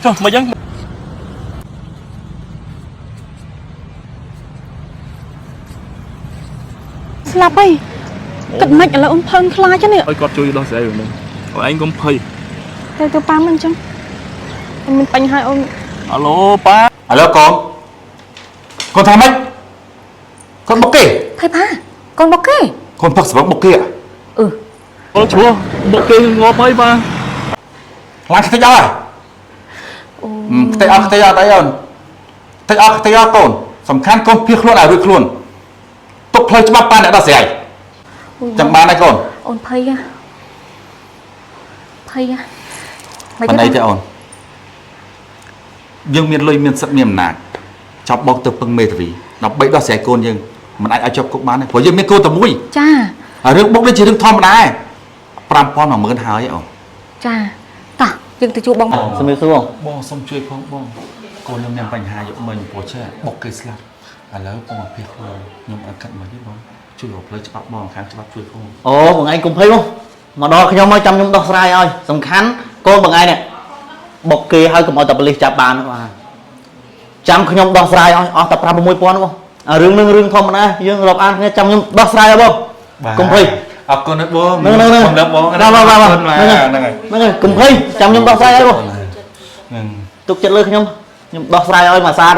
ចុះមកយ៉ាងស្លាប់ហើយគិតមិនឥឡូវអូនផឹងខ្លាចនេះឲ្យគាត់ជួយដោះស្រាយរឿងនេះអូនឯងកុំភ័យទៅប៉ាមិនអញ្ចឹងអូនមានបញ្ហាអូនអាឡូប៉ាឥឡូវកូនថាម៉េចកូនបុកគេថៃប៉ាកូនបុកគេកូនផឹកស្បឹកបុកគេអូនឈ្មោះបុកគេងាប់ហើយប៉ាឡានខ្ទេចអស់ខ្ទេចអត់អីអូនខ្ទេចអត់កូនសំខាន់កូនភៀសខ្លួនឲ្យរួចខ្លួនទុកផ្លូវច្បាប់ប៉ាអ្នកដោះស្រាយចាំបានហើយកូនអូនភ័យមិនអីទេអូនយើងមានលុយមានសិទ្ធិមានអំណាចចាប់បោកទៅពឹងមេធាវីដើម្បីដោះស្រាយកូនយើងមិនអាចឲ្យជាប់គុកបានទេព្រោះយើងមានកូនតែមួយចារឿងបុកនេះជារឿងធម្មតា5000 10000ហើយអូនចាតោះយើងទៅជួបបងសុំសួរបងសុំជួយផងបងកូនខ្ញុំមានបញ្ហាយកមិញព្រោះចេះបុកគេស្លាប់ឥឡូវបងអភិខ្លួនខ្ញុំអត់កាត់មកទេបងជួយរកផ្លូវច្បាប់បងខាងច្បាប់ជួយផងអូបងឯងកុំភ័យមកដល់ខ្ញុំមកចាំខ្ញុំដោះស្រាយឲ្យសំខាន់កូនបងឯងនេះបុកគេហើយកុំឲ្យតែប៉ូលីសចាប់បានបាទចាំខ្ញុំដោះស្រាយឲ្យអស់តែ5-6000បងអារឿងនឹងរឿងធម្មតាយើងរាប់អានគ្នាចាំខ្ញុំដោះស្រាយឲ្យបងកុំភ័យអរគុណណាស់បងហ្នឹងហ្នឹងបងហ្នឹងកុំភ័យចាំខ្ញុំដោះស្រាយឲ្យបងទុកចិត្តលើខ្ញុំដោះស្រាយឲ្យមួយសាដល់